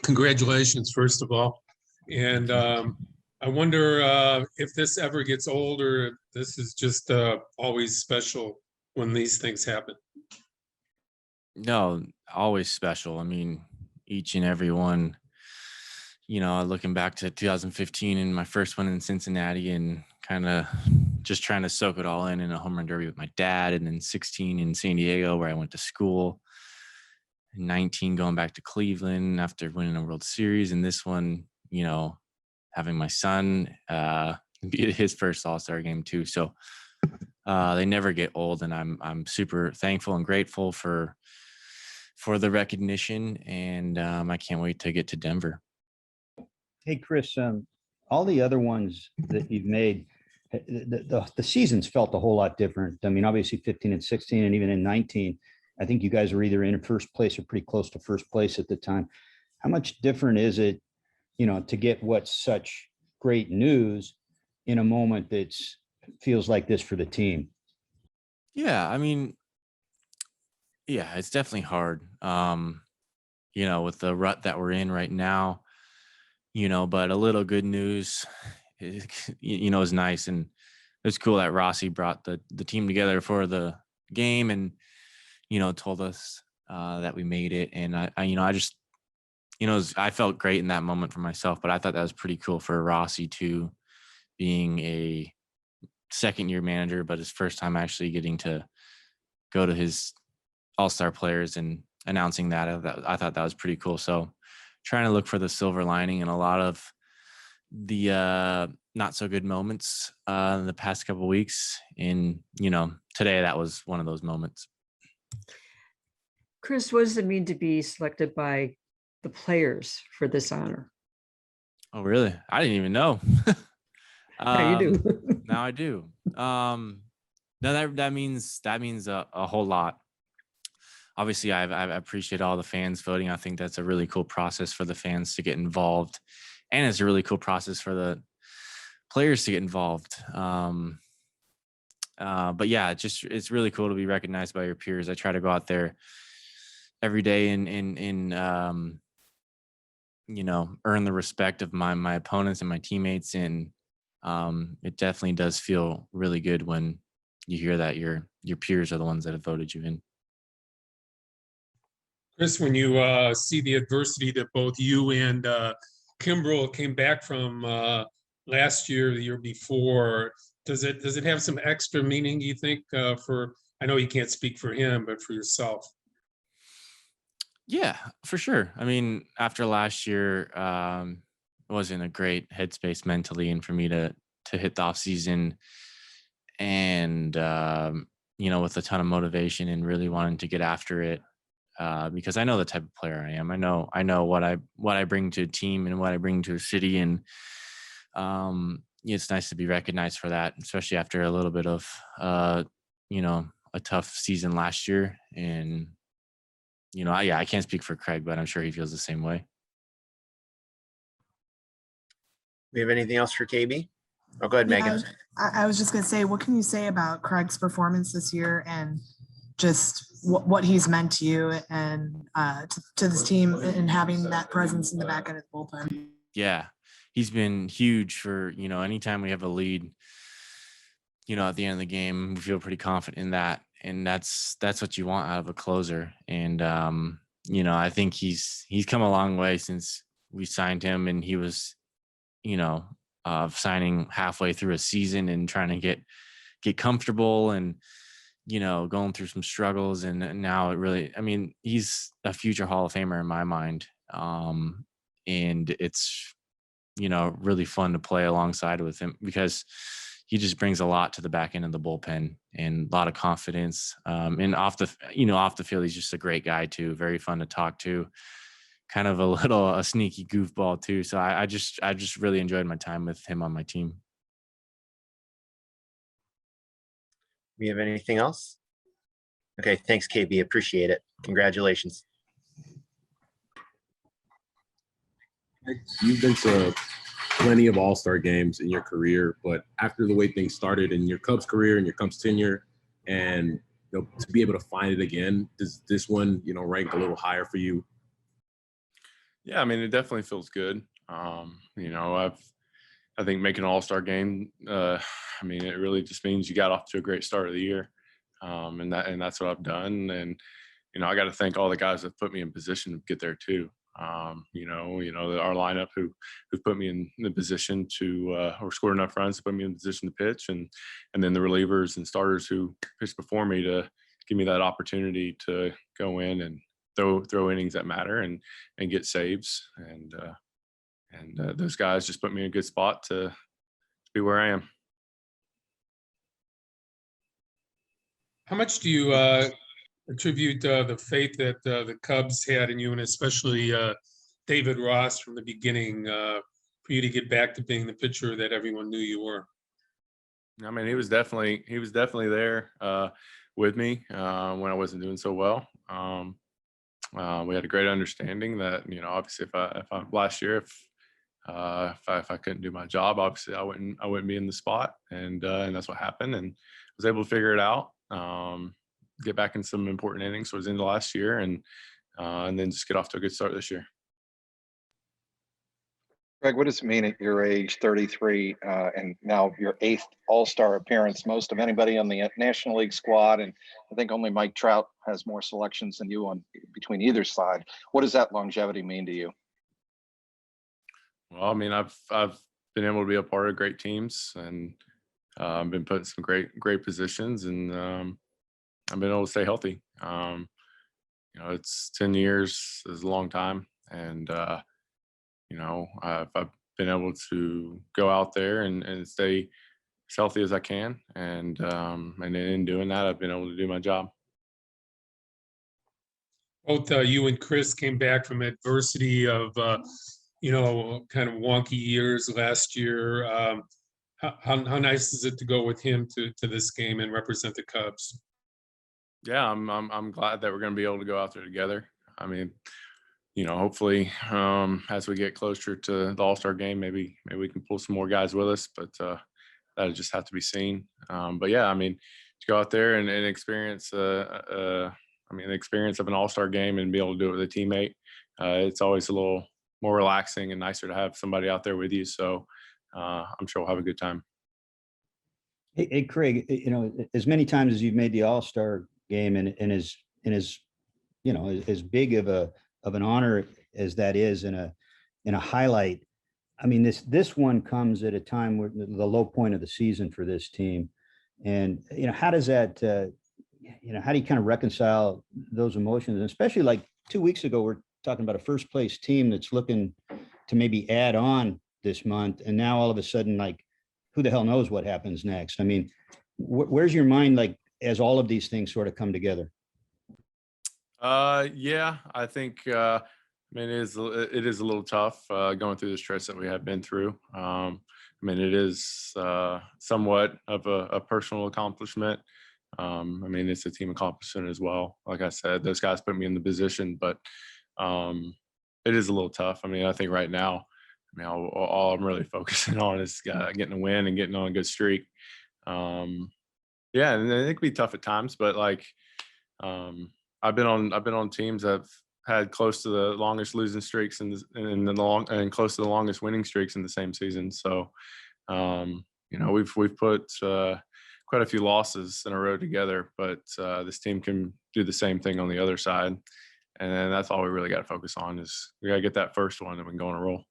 Congratulations, first of all. And I wonder if this ever gets old or if this is just always special when these things happen. No, always special. I mean, each and every one, looking back to 2015 and my first one in Cincinnati and kind of just trying to soak it all in a home run derby with my dad, and then 16 in San Diego where I went to school, and 19 going back to Cleveland after winning a World Series, and this one, having my son be at his first All-Star game too. So they never get old, and I'm super thankful and grateful for the recognition, and I can't wait to get to Denver. Hey, Kris, all the other ones that you've made, the seasons felt a whole lot different. I mean, obviously 15 and 16 and even in 19, I think you guys were either in first place or pretty close to first place at the time. How much different is it, to get what's such great news in a moment that's feels like this for the team? Yeah, I mean, yeah, it's definitely hard, with the rut that we're in right now, but a little good news, is nice. And it's cool that Rossi brought the team together for the game and, told us that we made it. And I just, I felt great in that moment for myself, but I thought that was pretty cool for Rossi too, being a second-year manager, but his first time actually getting to go to his all-star players and announcing that. I thought that was pretty cool. So trying to look for the silver lining in a lot of the not so good moments in the past couple of weeks. And, today that was one of those moments. Kris, what does it mean to be selected by the players for this honor? Oh, really? I didn't even know. Now you do. Now I do. No, that means a whole lot. Obviously, I appreciate all the fans voting. I think that's a really cool process for the fans to get involved, and it's a really cool process for the players to get involved. But yeah, it's really cool to be recognized by your peers. I try to go out there every day and earn the respect of my opponents and my teammates, and it definitely does feel really good when you hear that your peers are the ones that have voted you in. Kris, when you see the adversity that both you and Kimbrel came back from last year, the year before, does it have some extra meaning, do you think, I know you can't speak for him, but for yourself? Yeah, for sure. I mean, after last year, it wasn't a great headspace mentally, and for me to hit the off season and with a ton of motivation and really wanting to get after it, because I know the type of player I am. I know what I bring to a team and what I bring to a city, and it's nice to be recognized for that, especially after a little bit of a tough season last year. And I can't speak for Craig, but I'm sure he feels the same way. We have anything else for KB? Oh, go ahead, Megan. I was just going to say, what can you say about Craig's performance this year and just what he's meant to you and to this team and having that presence in the back end of the bullpen? Yeah, he's been huge for, anytime we have a lead, at the end of the game, we feel pretty confident in that. And that's what you want out of a closer. And, I think he's come a long way since we signed him, and he was, signing halfway through a season and trying to get comfortable and, going through some struggles. And now he's a future Hall of Famer in my mind. And it's, really fun to play alongside with him because he just brings a lot to the back end of the bullpen and a lot of confidence. And off the field, he's just a great guy too. Very fun to talk to, kind of a sneaky goofball too. So I just really enjoyed my time with him on my team. We have anything else? Okay, thanks, KB. Appreciate it. Congratulations. You've been to plenty of all-star games in your career, but after the way things started in your Cubs career and your Cubs tenure, and to be able to find it again, does this one rank a little higher for you? Yeah, I mean, it definitely feels good. You know, I think making an all-star game, I mean, it really just means you got off to a great start of the year. And that's what I've done. And, you know, I got to thank all the guys that put me in position to get there too. Our lineup who put me in the position to or scored enough runs to put me in position to pitch, and then the relievers and starters who pitched before me to give me that opportunity to go in and throw innings that matter and get saves. And those guys just put me in a good spot to be where I am. How much do you attribute the faith that the Cubs had in you, and especially David Ross from the beginning, for you to get back to being the pitcher that everyone knew you were? I mean, he was definitely there with me when I wasn't doing so well. We had a great understanding that, you know, obviously if I last year, if I couldn't do my job, obviously I wouldn't be in the spot, and that's what happened. And I was able to figure it out, get back in some important innings towards the end of last year, and then just get off to a good start this year. Greg, what does it mean at your age, 33, and now your 8th All-Star appearance, most of anybody on the National League squad, and I think only Mike Trout has more selections than you on between either side. What does that longevity mean to you? Well, I mean, I've been able to be a part of great teams, and I've been put in some great positions, and I've been able to stay healthy. You know, it's 10 years is a long time, and you know, I've been able to go out there and stay as healthy as I can, and in doing that, I've been able to do my job. Both you and Kris came back from adversity of kind of wonky years last year. How nice is it to go with him to this game and represent the Cubs? Yeah, I'm glad that we're going to be able to go out there together. I mean, you know, hopefully as we get closer to the All-Star game, maybe we can pull some more guys with us, but that'll just have to be seen. But yeah, I mean, to go out there and experience the experience of an All-Star game and be able to do it with a teammate, it's always a little more relaxing and nicer to have somebody out there with you. So I'm sure we'll have a good time. Hey, Craig, you know, as many times as you've made the All-Star game and as you know, as big of an honor as that is in a highlight, I mean, this one comes at a time where the low point of the season for this team. And, you know, how does that, how do you kind of reconcile those emotions? And especially like 2 weeks ago, we're talking about a first place team that's looking to maybe add on this month. And now all of a sudden, like, who the hell knows what happens next? I mean, where's your mind, like, as all of these things sort of come together? Yeah, I think, I mean, it is a little tough going through the stretch that we have been through. I mean, it is somewhat of a personal accomplishment. I mean, it's a team accomplishment as well. Like I said, those guys put me in the position, but it is a little tough. I mean, I think right now, I mean, all I'm really focusing on is getting a win and getting on a good streak. Yeah, and it can be tough at times, but like I've been on teams that have had close to the longest losing streaks and close to the longest winning streaks in the same season. So you know, we've put quite a few losses in a row together, but this team can do the same thing on the other side. And then that's all we really got to focus on is we got to get that first one and we can go on a roll.